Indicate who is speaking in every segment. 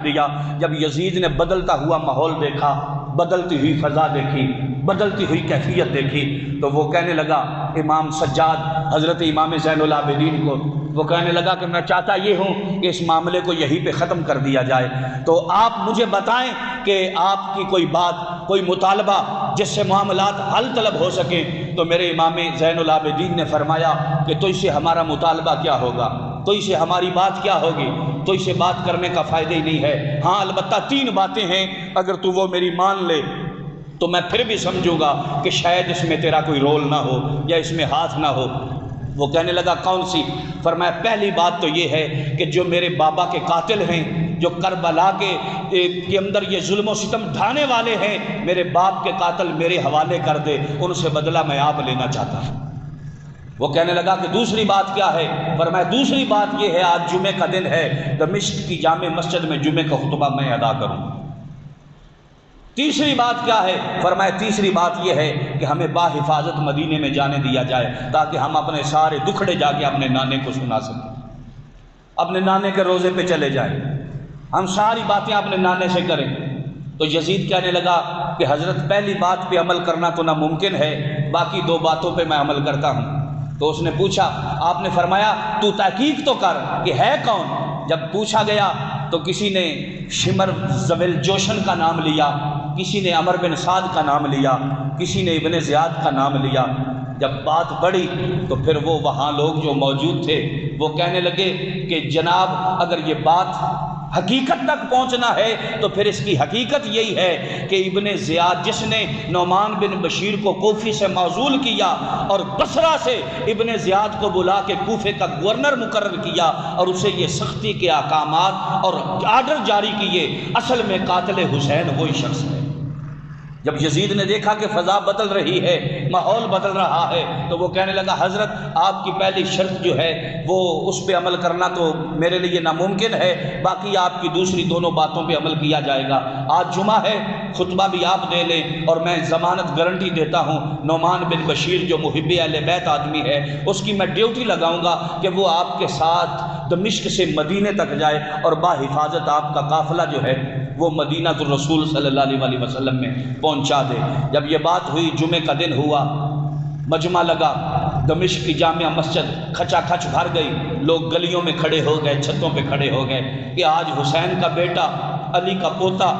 Speaker 1: دیا۔ جب یزید نے بدلتا ہوا ماحول دیکھا، بدلتی ہوئی فضا دیکھی، بدلتی ہوئی کیفیت دیکھی، تو وہ کہنے لگا امام سجاد حضرت امام زین العابدین کو، وہ کہنے لگا کہ میں چاہتا یہ ہوں کہ اس معاملے کو یہیں پہ ختم کر دیا جائے، تو آپ مجھے بتائیں کہ آپ کی کوئی بات، کوئی مطالبہ جس سے معاملات حل طلب ہو سکیں۔ تو میرے امام زین العابدین نے فرمایا کہ تو اس سے ہمارا مطالبہ کیا ہوگا، تو اس سے ہماری بات کیا ہوگی، تو اسے بات کرنے کا فائدہ ہی نہیں ہے۔ ہاں البتہ 3 باتیں ہیں، اگر تو وہ میری مان لے تو میں پھر بھی سمجھوں گا کہ شاید اس میں تیرا کوئی رول نہ ہو یا اس میں ہاتھ نہ ہو۔ وہ کہنے لگا کون سی؟ فرمایا پہلی بات تو یہ ہے کہ جو میرے بابا کے قاتل ہیں، جو کربلا کے اندر یہ ظلم و ستم ڈھانے والے ہیں، میرے باپ کے قاتل میرے حوالے کر دے، ان سے بدلہ میں آپ لینا چاہتا ہوں۔ وہ کہنے لگا کہ دوسری بات کیا ہے؟ فرمایا دوسری بات یہ ہے آج جمعے کا دن ہے، دمشق کی جامع مسجد میں جمعے کا خطبہ میں ادا کروں۔ تیسری بات کیا ہے؟ فرمایا تیسری بات یہ ہے کہ ہمیں باحفاظت مدینے میں جانے دیا جائے تاکہ ہم اپنے سارے دکھڑے جا کے اپنے نانے کو سنا سکیں، اپنے نانے کے روزے پہ چلے جائیں، ہم ساری باتیں اپنے نانے سے کریں۔ تو یزید کہنے لگا کہ حضرت پہلی بات پہ عمل کرنا تو ناممکن ہے، باقی 2 باتوں پہ میں عمل کرتا ہوں۔ تو اس نے پوچھا، آپ نے فرمایا تو تحقیق تو کر کہ ہے کون؟ جب پوچھا گیا تو کسی نے شمر زویل جوشن کا نام لیا، کسی نے عمر بن سعد کا نام لیا، کسی نے ابن زیاد کا نام لیا۔ جب بات بڑھی تو پھر وہ وہاں لوگ جو موجود تھے وہ کہنے لگے کہ جناب اگر یہ بات حقیقت تک پہنچنا ہے تو پھر اس کی حقیقت یہی ہے کہ ابن زیاد جس نے نعمان بن بشیر کو کوفی سے معزول کیا اور بصرہ سے ابن زیاد کو بلا کے کوفے کا گورنر مقرر کیا اور اسے یہ سختی کے احکامات اور آرڈر جاری کیے، اصل میں قاتل حسین وہی شخص ہے۔ جب یزید نے دیکھا کہ فضا بدل رہی ہے، ماحول بدل رہا ہے، تو وہ کہنے لگا حضرت آپ کی پہلی شرط جو ہے وہ اس پہ عمل کرنا تو میرے لیے ناممکن ہے، باقی آپ کی دوسری دونوں باتوں پہ عمل کیا جائے گا۔ آج جمعہ ہے، خطبہ بھی آپ دے لیں اور میں ضمانت گارنٹی دیتا ہوں نعمان بن بشیر جو محب اہل بیت آدمی ہے اس کی میں ڈیوٹی لگاؤں گا کہ وہ آپ کے ساتھ دمشق سے مدینے تک جائے اور باحفاظت آپ کا قافلہ جو ہے وہ مدینہ الرسول صلی اللہ علیہ وسلم میں پہنچا دے۔ جب یہ بات ہوئی، جمعے کا دن ہوا، مجمع لگا، دمشق کی جامع مسجد کھچا کھچ بھر گئی، لوگ گلیوں میں کھڑے ہو گئے، چھتوں پہ کھڑے ہو گئے کہ آج حسین کا بیٹا، علی کا پوتا،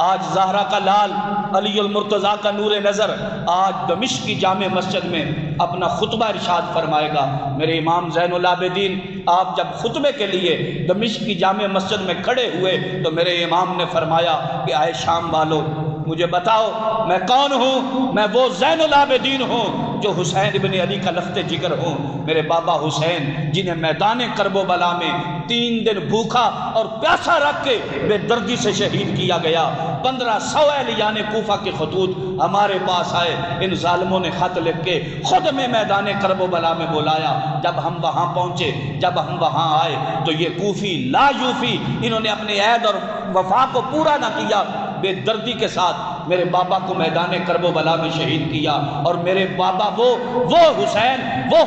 Speaker 1: آج زہرا کا لال، علی المرتضیٰ کا نور نظر آج دمشق کی جامع مسجد میں اپنا خطبہ ارشاد فرمائے گا۔ میرے امام زین العابدین آپ جب خطبے کے لیے دمشق کی جامع مسجد میں کھڑے ہوئے تو میرے امام نے فرمایا کہ آئے شام والو، مجھے بتاؤ میں کون ہوں؟ میں وہ زین العابدین ہوں جو حسین ابن علی کا لخت جگر ہوں، میرے بابا حسین جنہیں میدان کرب و بلا میں 3 دن بھوکا اور پیاسا رکھ کے بے دردی سے شہید کیا گیا۔ 1500 اہلیان کوفہ کے خطوط ہمارے پاس آئے، ان ظالموں نے خط لکھ کے خود میں میدان کرب و بلا میں بلایا۔ جب ہم وہاں پہنچے، جب ہم وہاں آئے تو یہ کوفی لا یوفی، انہوں نے اپنے عہد اور وفا کو پورا نہ کیا، بے دردی کے ساتھ میرے بابا کو میدان کرب و بلا میں شہید کیا۔ اور میرے بابا وہ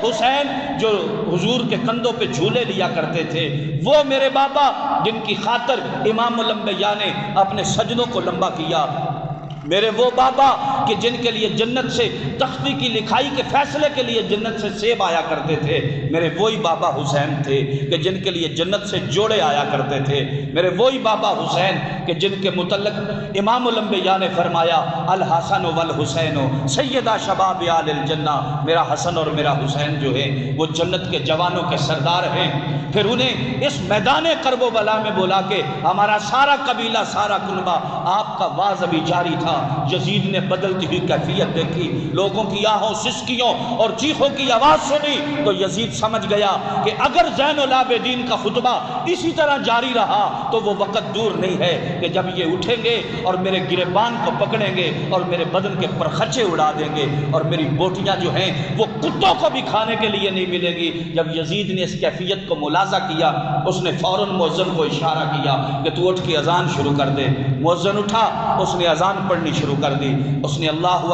Speaker 1: حسین جو حضور کے کندھوں پہ جھولے لیا کرتے تھے، وہ میرے بابا جن کی خاطر امام الانبیاء نے اپنے سجدوں کو لمبا کیا، میرے وہ بابا کہ جن کے لیے جنت سے تختی کی لکھائی کے فیصلے کے لیے جنت سے سیب آیا کرتے تھے، میرے وہی بابا حسین تھے کہ جن کے لیے جنت سے جوڑے آیا کرتے تھے، میرے وہی بابا حسین کہ جن کے متعلق امام الانبیاء نے فرمایا الحسن والحسین سیدہ شباب آل الجنہ، میرا حسن اور میرا حسین جو ہے وہ جنت کے جوانوں کے سردار ہیں۔ پھر انہیں اس میدان کرب و بلا میں بلا کے ہمارا سارا قبیلہ، سارا کنبہ، آپ کا واعظ ابھی جاری تھا، یزید نے بدلتی ہوئی کیفیت دیکھی، لوگوں کی آہوں سسکیوں اور چیخوں کی آواز سنی تو یزید سمجھ گیا کہ اگر زین العابدین کا خطبہ اسی طرح جاری رہا تو وہ وقت دور نہیں ہے کہ جب یہ اٹھیں گے اور میرے گریبان کو پکڑیں گے اور میرے بدن کے پرخچے اڑا دیں گے اور میری بوٹیاں جو ہیں وہ کتوں کو بھی کھانے کے لیے نہیں ملے گی۔ جب یزید نے اس کیفیت کو ملاحظہ کیا، اس نے فوراً مؤذن کو اشارہ کیا کہ تو اٹھ کے اذان شروع کر دے۔ مؤذن اٹھا، اس نے اذان پڑھنی شروع کر دی، اس نے اللہ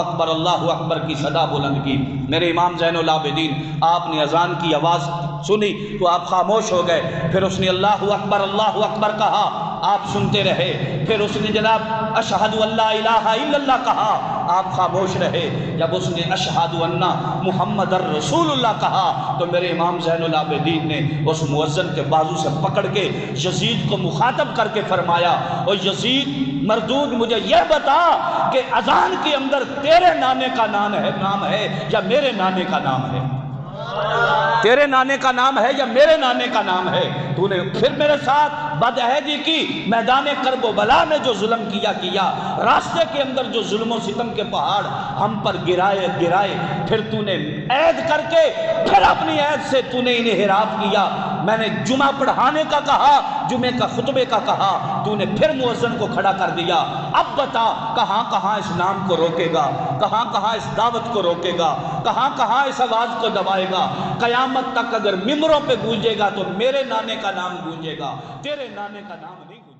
Speaker 1: اکبر کی صدا بلند کی۔ میرے امام زین العابدین آپ نے اذان کی آواز سنی تو آپ خاموش ہو گئے، پھر اس نے اللہ اکبر کہا، آپ سنتے رہے. پھر اس نے جناب اشہد ان لا الہ الا اللہ کہا, آپ خاموش رہے. جب اس نے اشہد ان محمد الرسول اللہ کہا تو میرے امام زین العابدین نے اس مؤذن کے بازو سے پکڑ کے یزید کو مخاطب کر کے فرمایا, او یزید مردود, مجھے یہ بتا کہ اذان کے اندر تیرے نانے کا نام ہے یا میرے نانے کا نام ہے؟ تیرے نانے کا نام ہے یا میرے نانے کا نام ہے؟ تو نے پھر میرے ساتھ بدعہدی کی, میدان کرب و بلا میں جو ظلم کیا, راستے کے اندر جو ظلم و ستم کے پہاڑ ہم پر گرائے, پھر تو نے عید کر کے پھر اپنی عید سے تو نے انحراف کیا. میں نے جمعہ پڑھانے کا کہا, جمعے کا خطبے کا کہا, تو نے پھر مؤذن کو کھڑا کر دیا. اب بتا کہاں کہاں اس نام کو روکے گا, کہاں کہاں اس دعوت کو روکے گا, کہاں کہاں اس آواز کو دبائے گا؟ قیامت تک اگر ممبروں پہ گونجے گا تو میرے نانے کا نام گونجے گا, تیرے نانے کا نام نہیں گونجے گا.